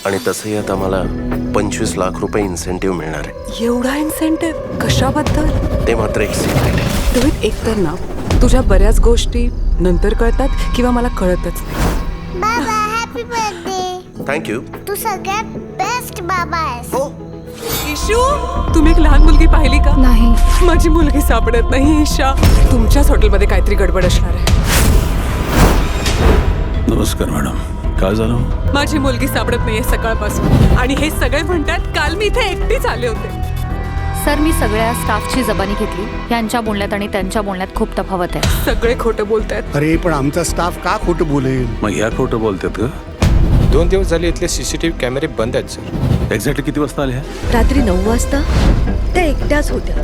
आणि तसंही आता मला 25 लाख रुपये इन्सेंटिव्ह मिळणार आहे. एवढा इन्सेंटिव्ह कशाबद्दल? ते मात्र एक सिक्रेट आहे. रोहित, एकतर ना तुझ्या बऱ्याच गोष्टी नंतर कळतात किंवा मला कळतच नाही. बाबा हॅपी बर्थडे. थँक्यू. तू सगळ्यात बेस्ट बाबा आहेस. हो. इशू, तुम्ही एक लहान मुलगी पाहिली का? नाही. माझी मुलगी सापडत नाही. ईशा, तुमच्याच हॉटेलमध्ये काहीतरी गडबड असणार आहे. नमस्कार मॅडम, काय झालं? माझी मुलगी सापडत नाहीये सकाळपासून, आणि हे सगळे म्हणतात काल मी इथे एकटीच आले होते. सर, मी सगळ्या स्टाफची जबानी घेतली. यांच्या बोलण्यात आणि त्यांच्या बोलण्यात खूप तफावत आहे. सगळे खोटं बोलतायत. अरे पण आमचा स्टाफ का खोटं बोलेल? मग ह्या खोटं बोलतात का? 2 दिवस झाले इथले सीसीटीव्ही कॅमेरे बंद आहेत सर. एक्झॅक्टली किती वाजता आले ह्या? रात्री 9 वाजता त्या एकट्याच होत्या.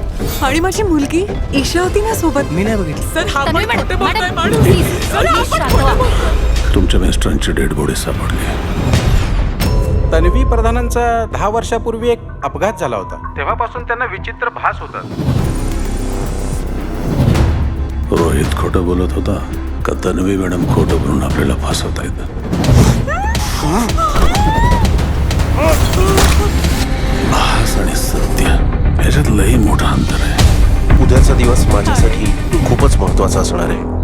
आणि माझी मुलगी ईशा होती ना सोबत. मी नाही बघितलं. सर, हा तन्वी पण मॅडम, खोटं बोलतोय मॅडम, माणूस. प्लीज, सर, हा प्लीज पण शांत खोटं व्हा. बोलतोय. तुमच्या मिस्टरांची डेड बॉडी सापडली. तन्वी प्रधानांचा 10 वर्षापूर्वी एक अपघात झाला होता. तेव्हापासून त्यांना विचित्र भास होतात. रोहित खोटं बोलत होता का तन्वी मॅडम खोटं बोलून आपल्याला फासवता येतं? भास आणि सत्य याच्यात लई मोठं अंतर आहे. उद्याचा दिवस माझ्यासाठी खूपच महत्त्वाचा असणार आहे.